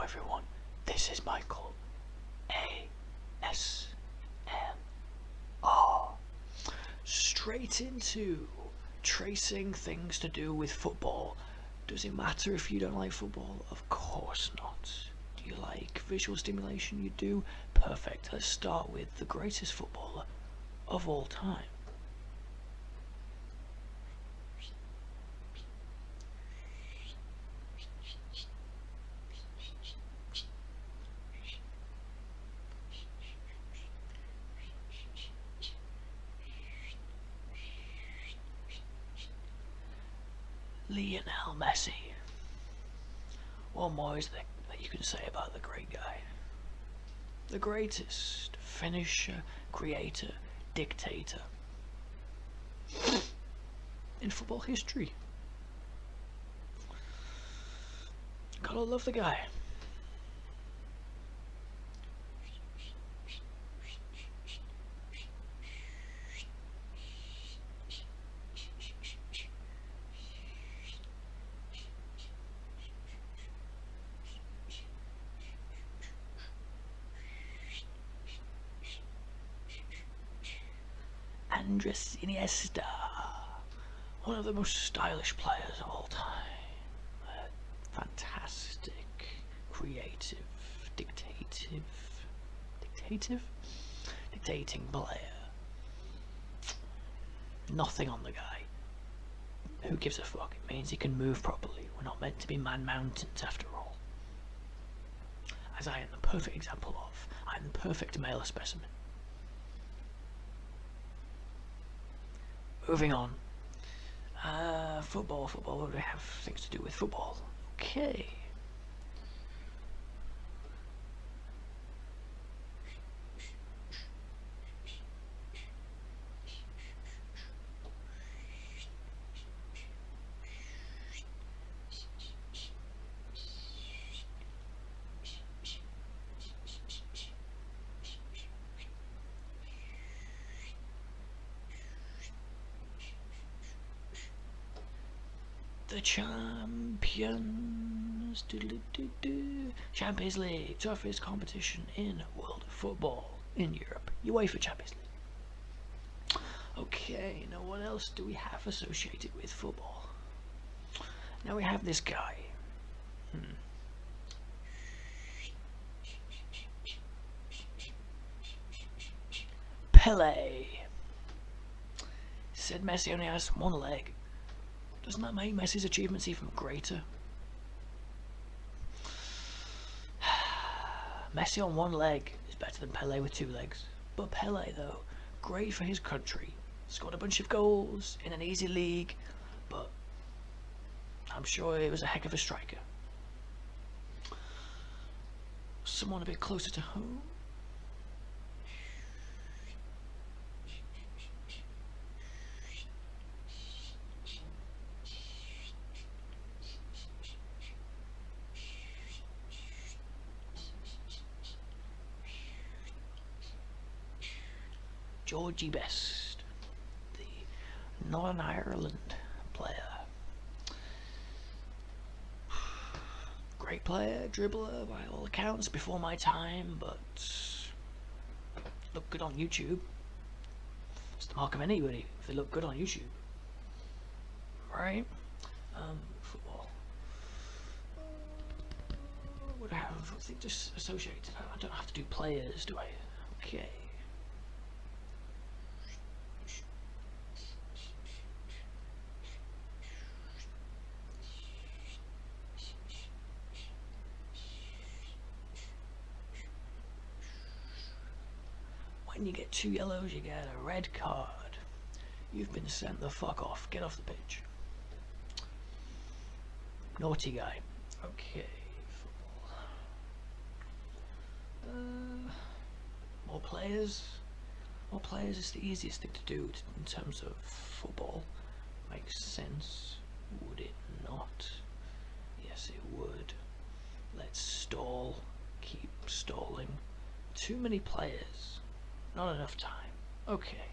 everyone, this is Michael, ASMR. Straight into tracing things to do with football. Does it matter if you don't like football? Of course not. Do you like visual stimulation? You do? Perfect. Let's start with the greatest footballer of all time. Lionel Messi. What more is there that you can say about the great guy? The greatest finisher, creator, dictator in football history. Gotta love the guy. Andres Iniesta, one of the most stylish players of all time. A fantastic, creative, dictating player. Nothing on the guy. Who gives a fuck? It means he can move properly. We're not meant to be man-mountains after all. As I am the perfect example of. I am the perfect male specimen. Moving on. Football. What do we have things to do with football? Okay. The champions. Champions League, toughest competition in world football in Europe. UEFA Champions League. Okay, now what else do we have associated with football? Now we have this guy. Pele. Said Messi only has one leg. Doesn't that make Messi's achievements even greater? Messi on one leg is better than Pele with two legs. But Pele, though, great for his country. Scored a bunch of goals in an easy league, but I'm sure he was a heck of a striker. Someone a bit closer to home? Georgie Best, the Northern Ireland player. Great player, dribbler by all accounts, before my time, but looked good on YouTube. It's the mark of anybody if they look good on YouTube. Right? Football. What do I have? I think just associated. I don't have to do players, do I? Okay. When you get 2 yellows, you get a red card. You've been sent the fuck off. Get off the pitch. Naughty guy. Okay, football. More players. More players is the easiest thing to do in terms of football. Makes sense. Would it not? Yes, it would. Let's stall. Keep stalling. Too many players. Not enough time. Okay.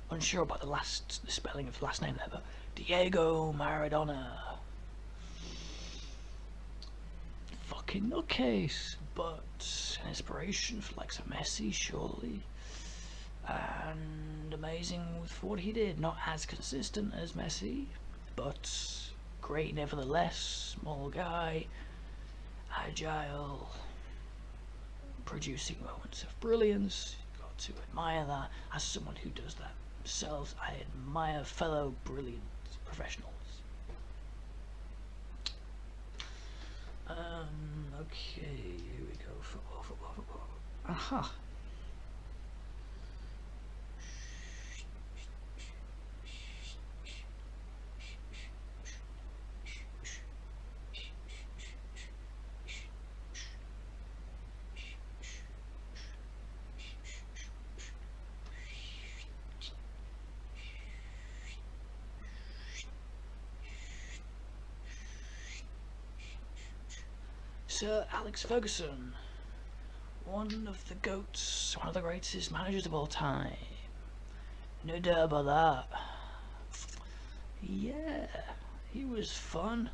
Unsure about the spelling of the last name there, but Diego Maradona. Fucking nutcase, but an inspiration for likes of Messi, surely. And amazing for what he did. Not as consistent as Messi, but great nevertheless. Small guy, agile, producing moments of brilliance. You've got to admire that. As someone who does that themselves, I admire fellow brilliant professionals. Okay, here we go. Football. Aha. Sir Alex Ferguson, one of the GOATs, one of the greatest managers of all time. No doubt about that. Yeah, he was fun.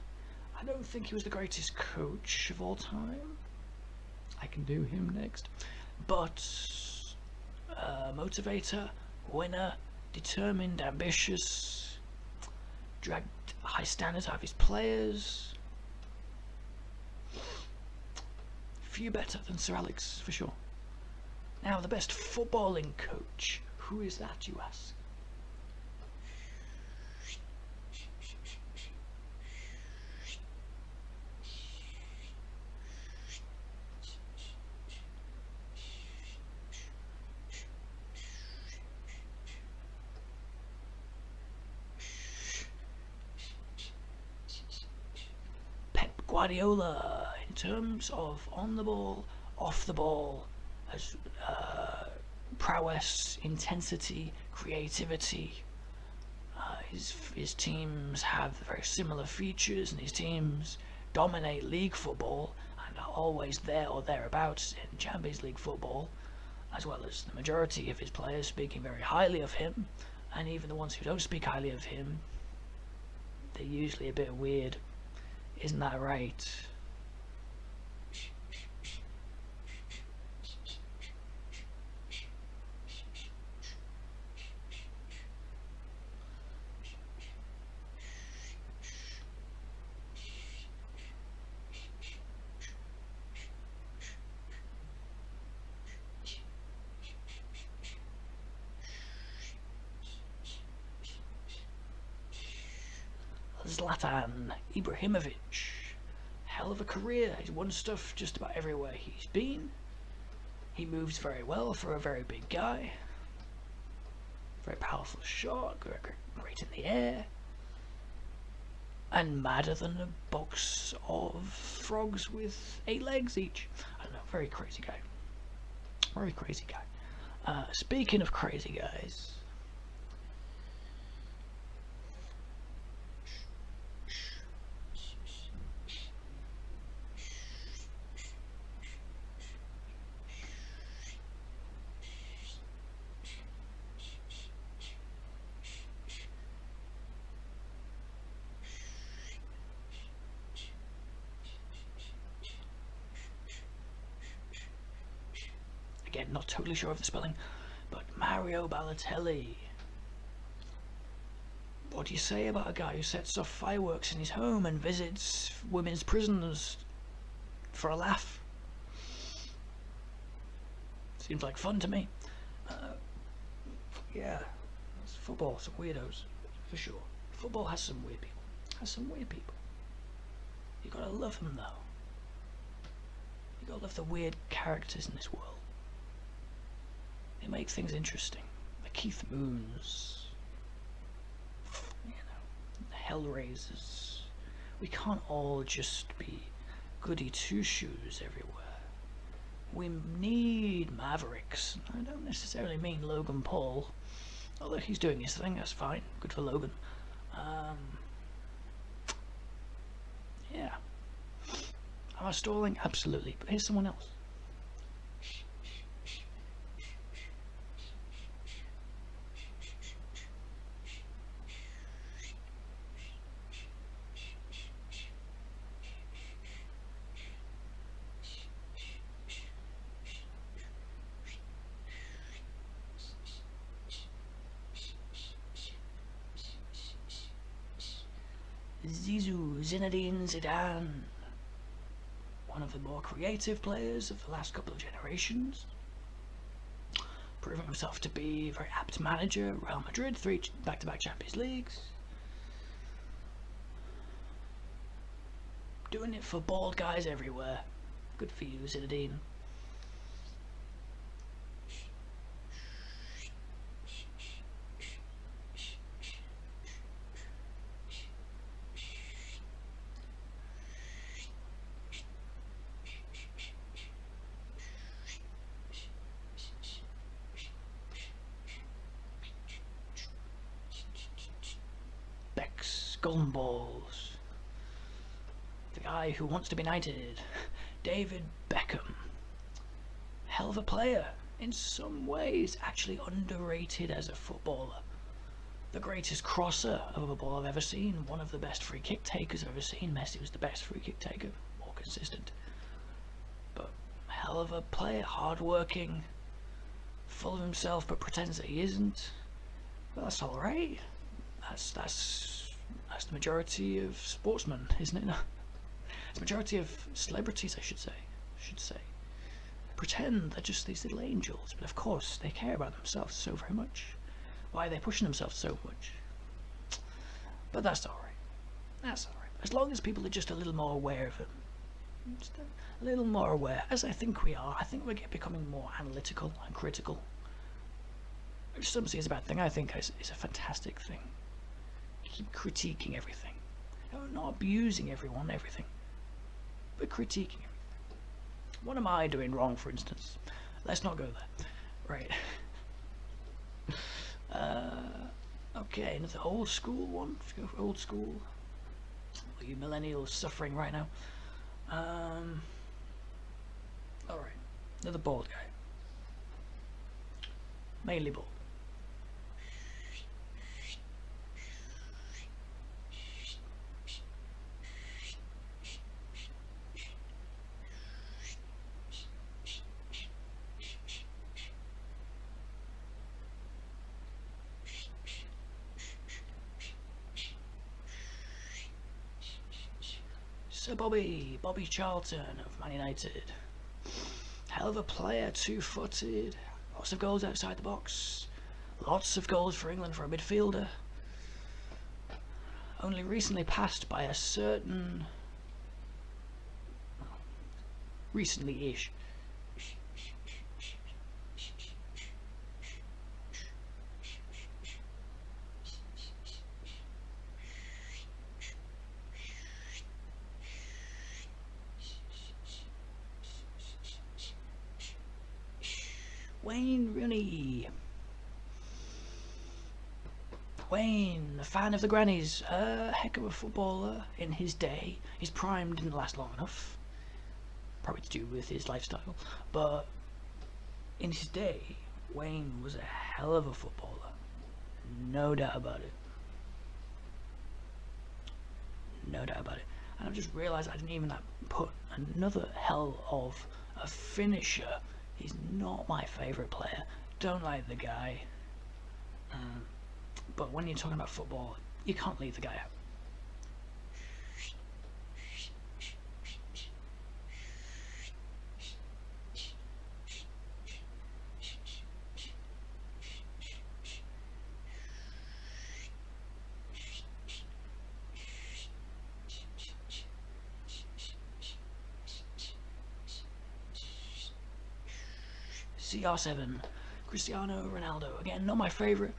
I don't think he was the greatest coach of all time. I can do him next. But motivator, winner, determined, ambitious, dragged high standards out of his players. Few better than Sir Alex, for sure. Now, the best footballing coach. Who is that, you ask? Pep Guardiola. In terms of on the ball, off the ball, as prowess, intensity, creativity. His teams have very similar features, and his teams dominate league football and are always there or thereabouts in Champions League football, as well as the majority of his players speaking very highly of him, and even the ones who don't speak highly of him, they're usually a bit weird. Isn't that right? Zlatan Ibrahimovic. Hell of a career. He's won stuff just about everywhere he's been. He moves very well for a very big guy. Very powerful shot, great in the air. And madder than a box of frogs with 8 legs each. I don't know, very crazy guy. Very crazy guy. Speaking of crazy guys, again, not totally sure of the spelling, but Mario Balotelli. What do you say about a guy who sets off fireworks in his home and visits women's prisons for a laugh? Seems like fun to me. Yeah, it's football, some weirdos, for sure. Football has some weird people. You gotta love them though. You gotta love the weird characters in this world. They make things interesting. The Keith Moons, you know, the Hellraisers. We can't all just be goody two-shoes everywhere. We need mavericks. I don't necessarily mean Logan Paul, although he's doing his thing, that's fine. Good for Logan. Yeah. Am I stalling? Absolutely. But here's someone else. Zinedine Zidane, one of the more creative players of the last couple of generations, proving himself to be a very apt manager. Real Madrid, 3 back-to-back Champions Leagues. Doing it for bald guys everywhere. Good for you, Zinedine. Golden balls. The guy who wants to be knighted, David Beckham. Hell of a player, in some ways actually underrated as a footballer. The greatest crosser of a ball I've ever seen, one of the best free kick takers I've ever seen. Messi was the best free kick taker, more consistent. But hell of a player, hard working, full of himself but pretends that he isn't. Well, that's alright. That's the majority of sportsmen, isn't it? No. It's the majority of celebrities, I should say. Pretend they're just these little angels, but of course they care about themselves so very much. Why are they pushing themselves so much? But that's alright. That's alright. As long as people are just a little more aware of it. Just a little more aware, as I think we are. I think we're becoming more analytical and critical. Which some see as a bad thing, I think is a fantastic thing. Keep critiquing everything. Not abusing everything, but critiquing everything. What am I doing wrong, for instance? Let's not go there. Right. Okay, another old school one. Let's go for old school. All you millennials suffering right now. Alright, another bald guy. Mainly bald. Sir Bobby Charlton of Man United. Hell of a player, 2-footed, lots of goals outside the box, lots of goals for England for a midfielder. Only recently passed by a certain, recently-ish, Wayne Rooney. Wayne, a fan of the grannies, a heck of a footballer in his day. His prime didn't last long enough, probably to do with his lifestyle, but in his day, Wayne was a hell of a footballer, no doubt about it. No doubt about it. And I've just realised I didn't even put another hell of a finisher. He's not my favourite player. Don't like the guy. But when you're talking about football, you can't leave the guy out. CR7, Cristiano Ronaldo. Again, not my favourite.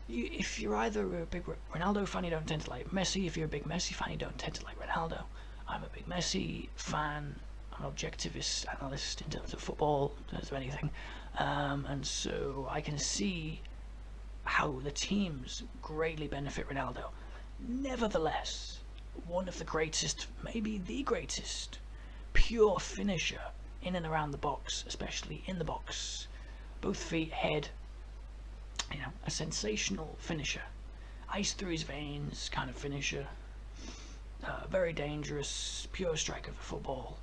If you're either a big Ronaldo fan, you don't tend to like Messi. If you're a big Messi fan, you don't tend to like Ronaldo. I'm a big Messi fan. I'm an objectivist analyst in terms of football, in terms of anything. And so I can see how the teams greatly benefit Ronaldo. Nevertheless, one of the greatest, maybe the greatest, pure finisher in and around the box, especially in the box, both feet, head, you know, a sensational finisher, ice through his veins kind of finisher, very dangerous, pure striker for football,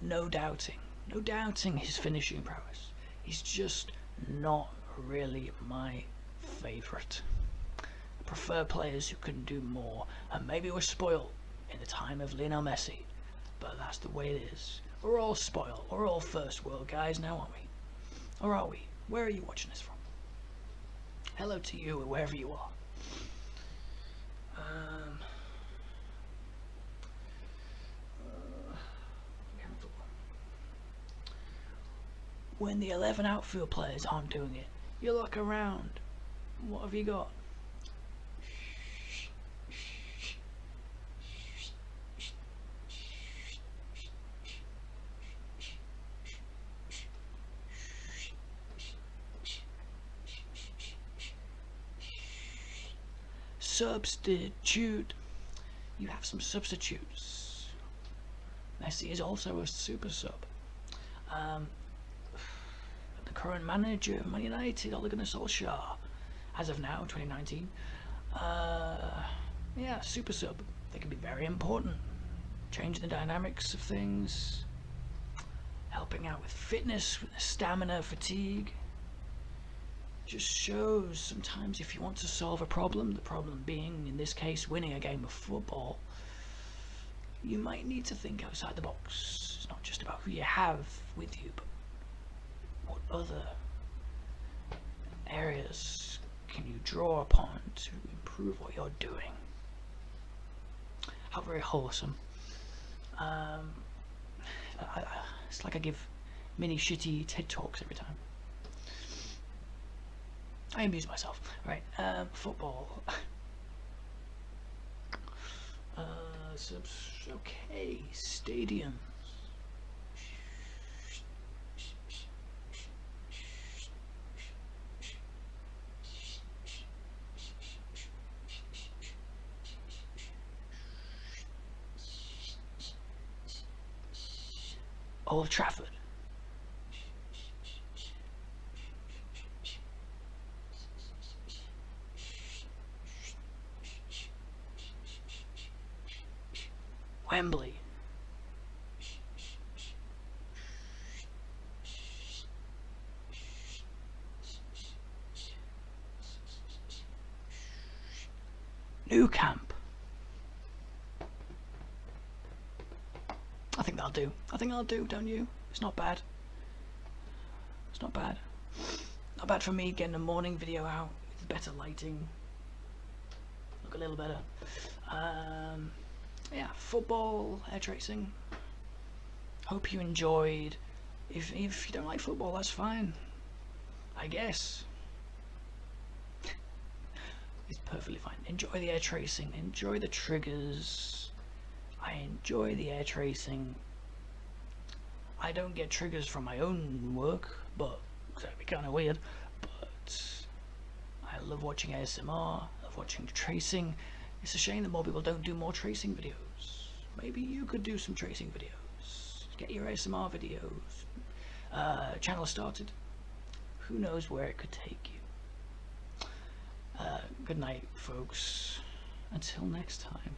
no doubting his finishing prowess. He's just not really my favourite. prefer players who can do more, and maybe we're spoiled in the time of Lionel Messi, but that's the way it is. We're all spoiled. We're all first world guys now, aren't we? Or are we? Where are you watching this from? Hello to you, wherever you are. When the 11 outfield players aren't doing it, you look around. What have you got? Substitute. You have some substitutes. Messi is also a super sub. The current manager of Man United, Ole Gunnar Solskjaer, as of now, 2019. Yeah, super sub. They can be very important. Changing the dynamics of things. Helping out with fitness, with stamina, fatigue. Just shows sometimes if you want to solve a problem, the problem being, in this case, winning a game of football, you might need to think outside the box. It's not just about who you have with you, but what other areas can you draw upon to improve what you're doing. How very wholesome. It's like I give mini shitty TED Talks every time. I amuse myself. Right, football. Okay, stadiums. Old Trafford. Wembley. New Camp. I think that'll do. I think that'll do, don't you? It's not bad. It's not bad. Not bad for me getting a morning video out with better lighting. Look a little better. Yeah, football, air tracing. Hope you enjoyed. If you don't like football, that's fine, I guess. It's perfectly fine. Enjoy the air tracing. Enjoy the triggers. I enjoy the air tracing. I don't get triggers from my own work, but that'd be kind of weird. But I love watching ASMR. I love watching tracing. It's a shame that more people don't do more tracing videos. Maybe you could do some tracing videos. Get your ASMR videos. Channel started. Who knows where it could take you. Good night, folks. Until next time.